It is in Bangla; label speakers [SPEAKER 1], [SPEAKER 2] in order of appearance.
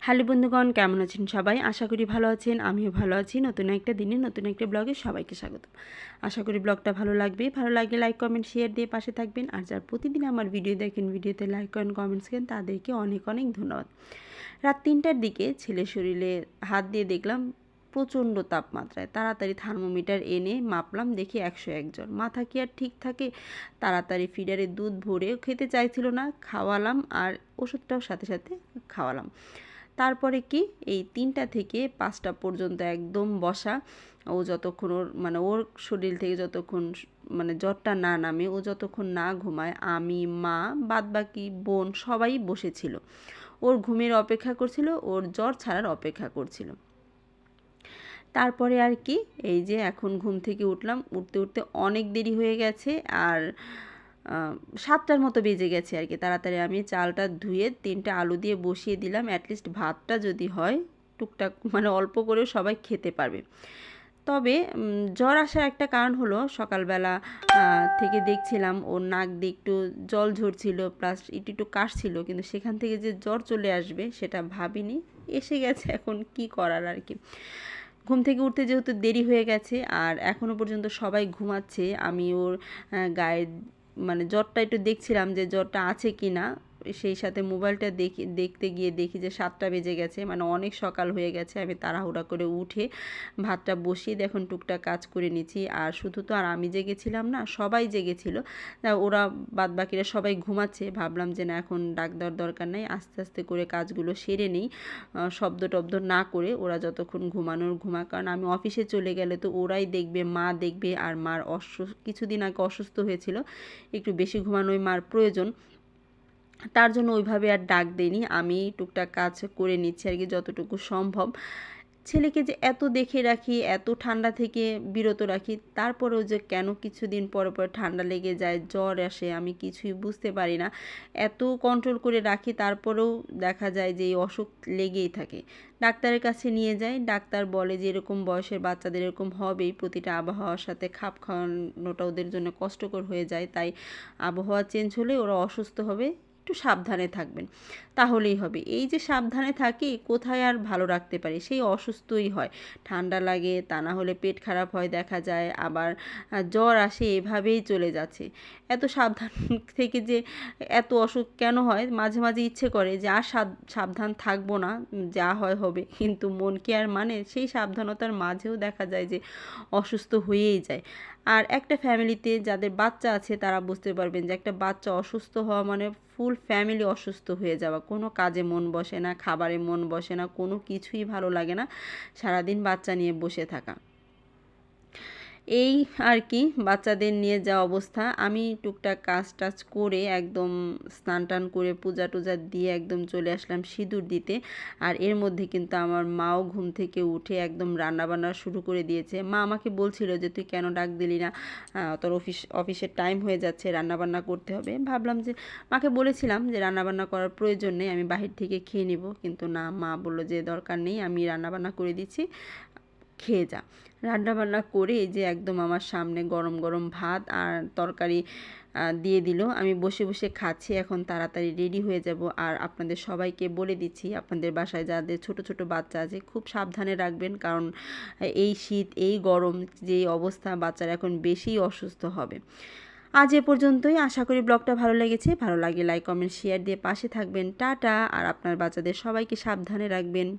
[SPEAKER 1] হ্যালো বন্ধুগণ, কেমন আছেন সবাই? আশা করি ভালো আছেন। আমিও ভালো আছি। নতুন একটা দিনে নতুন একটা ব্লগে সবাইকে স্বাগত। আশা করি ব্লগটা ভালো লাগবে। ভালো লাগলে লাইক কমেন্ট শেয়ার দিয়ে পাশে থাকবেন। আর যারা প্রতিদিন আমার ভিডিও দেখেন, ভিডিওতে লাইক করেন, কমেন্টস করেন, তাদেরকে অনেক অনেক ধন্যবাদ। রাত ৩টার দিকে ছেলের শরীরে হাত দিয়ে দেখলাম প্রচণ্ড তাপমাত্রায়। তাড়াতাড়ি থার্মোমিটার এনে মাপলাম, দেখি ১০১ জ্বর। মাথা কি আর ঠিক থাকে? তাড়াতাড়ি ফিডারে দুধ ভরে খেতে চাইছিল না, খাওয়ালাম আর ওষুধটাও সাথে সাথে খাওয়ালাম। তারপরে কি এই ৩টা থেকে ৫টা পর্যন্ত একদম বসা। ও যতক্ষণ ওর শরীর থেকে যতক্ষণ জ্বরটা না নামে, ও যতক্ষণ না ঘুমায়, আমি, মা, বাদবাকি বোন সবাই বসেছিল। ওর ঘুমের অপেক্ষা করছিল, ওর জ্বর ছাড়ার অপেক্ষা করছিল। তারপরে আর কি, এই যে এখন ঘুম থেকে উঠলাম, উঠতে উঠতে অনেক দেরি হয়ে গেছে। আর ৭টার মতো বেজে গেছে আর কি। তাড়াতাড়ি আমি চালটা ধুয়ে ৩টা আলু দিয়ে বসিয়ে দিলাম। অ্যাটলিস্ট ভাতটা যদি হয় টুকটাক অল্প করেও সবাই খেতে পারবে। তবে জ্বর আসার একটা কারণ হলো, সকালবেলা থেকে দেখছিলাম ওর নাক দিয়ে একটু জল ঝরছিল, প্লাস একটু একটু কাশছিল, কিন্তু সেখান থেকে যে জ্বর চলে আসবে সেটা ভাবিনি। এসে গেছে, এখন কি করার আর কি। ঘুম থেকে উঠতে যেহেতু দেরি হয়ে গেছে আর এখনও পর্যন্ত সবাই ঘুমাচ্ছে, আমি ওর গায়ে জ্বরটা একটু দেখছিলাম যে জ্বরটা আছে কি না। সেই সাথে মোবাইলটা দেখতে গিয়ে দেখি যে ৭টা বেজে গেছে, অনেক সকাল হয়ে গেছে। আমি তাড়াহুড়া করে উঠে ভাতটা বসিয়ে এখন টুকটাক কাজ করে নিচ্ছি। আর শুধু তো আর আমি জেগেছিলাম না, সবাই জেগেছিল। ওরা বাদবাকিরা সবাই ঘুমাচ্ছে। ভাবলাম যে না, এখন ডাক দেওয়ার দরকার নাই, আস্তে আস্তে করে কাজগুলো সেরে নেই, শব্দ টব্দ না করে। ওরা যতক্ষণ ঘুমানোর ঘুমাক, কারণ আমি অফিসে চলে গেলে তো ওরাই দেখবে, মা দেখবে। আর মার কিছুদিন আগে অসুস্থ হয়েছিল, একটু বেশি ঘুমানোই মার প্রয়োজন। তার জন্য ওইভাবে আর ডাক দেইনি, আমি টুকটাক কাজ করে নিচ্ছি আর কি যতটুকু সম্ভব। ছেলেকে যে এত দেখে রাখি, এত ঠান্ডা থেকে বিরত রাখি, তারপরেও যে কেন কিছুদিন পরে পরে ঠান্ডা লেগে যায়, জ্বর আসে, আমি কিছুই বুঝতে পারি না। এত কন্ট্রোল করে রাখি, তারপরেও দেখা যায় যে এই অসুখ লেগেই থাকে। ডাক্তারের কাছে নিয়ে যাই, ডাক্তার বলে যে এরকম বয়সের বাচ্চাদের এরকম হবেই, প্রতিটা আবহাওয়ার সাথে খাপ খাওয়ানোটা ওদের জন্য কষ্টকর হয়ে যায়। তাই আবহাওয়া চেঞ্জ হলে ওরা অসুস্থ হবে, একটু সাবধানে থাকবেন, তাহলেই হবে। এই যে সাবধানে থাকি, কোথায় আর ভালো রাখতে পারি, সেই অসুস্থই হয়। ঠান্ডা লাগে, তা না হলে পেট খারাপ হয় দেখা যায়, আবার জ্বর আসে, এভাবেই চলে যাচ্ছে। এত সাবধান থেকে যে এত অসুখ কেন হয়, মাঝে মাঝে ইচ্ছে করে যে আর সাবধান থাকবো না, যা হয় হবে। কিন্তু মন কি আর সেই সাবধানতার মাঝেও দেখা যায় যে অসুস্থ হয়েই যায়। আর একটা ফ্যামিলিতে যাদের বাচ্চা আছে তারা বুঝতে পারবেন যে একটা বাচ্চা অসুস্থ হওয়া ফুল ফ্যামিলি অসুস্থ হয়ে যাওয়া। কোনো কাজে মন বসে না, খাবারে মন বসে না, কোনো কিছুই ভালো লাগে না, সারাদিন বাচ্চা নিয়ে বসে থাকা। এই আর কি, বাচ্চাদের নিয়ে যা অবস্থা। আমি টুকটাক কাজ টাজ করে একদম স্নান টান করে পূজা টুজা দিয়ে একদম চলে আসলাম সিঁদুর দিতে। আর এর মধ্যে কিন্তু আমার মাও ঘুম থেকে উঠে একদম রান্নাবান্না শুরু করে দিয়েছে। মা আমাকে বলছিল যে তুই কেন ডাক দিলি না, তোর অফিসের টাইম হয়ে যাচ্ছে, রান্নাবান্না করতে হবে। ভাবলাম যে মাকে বলেছিলাম যে রান্নাবান্না করার প্রয়োজন নেই, আমি বাহির থেকে খেয়ে নিব, কিন্তু না, মা বললো যে দরকার নেই, আমি রান্নাবান্না করে দিচ্ছি, খেয়ে যা। রান্নাবান্না করে এই যে একদম আমার সামনে গরম গরম ভাত আর তরকারি দিয়ে দিল। আমি বসে বসে খাচ্ছি। এখন তাড়াতাড়ি রেডি হয়ে যাব। আর আপনাদের সবাইকে বলে দিচ্ছি, আপনাদের বাসায় যাদের ছোট ছোট বাচ্চা আছে খুব সাবধানে রাখবেন, কারণ এই শীত, এই গরম যে অবস্থা, বাচ্চারা এখন বেশি অসুস্থ হবে। আজ এ পর্যন্তই। আশা করি ব্লগটা ভালো লেগেছে। ভালো লাগে লাইক কমেন্ট শেয়ার দিয়ে পাশে থাকবেন। টাটা। আর আপনার বাচ্চাদের সবাইকে সাবধানে রাখবেন।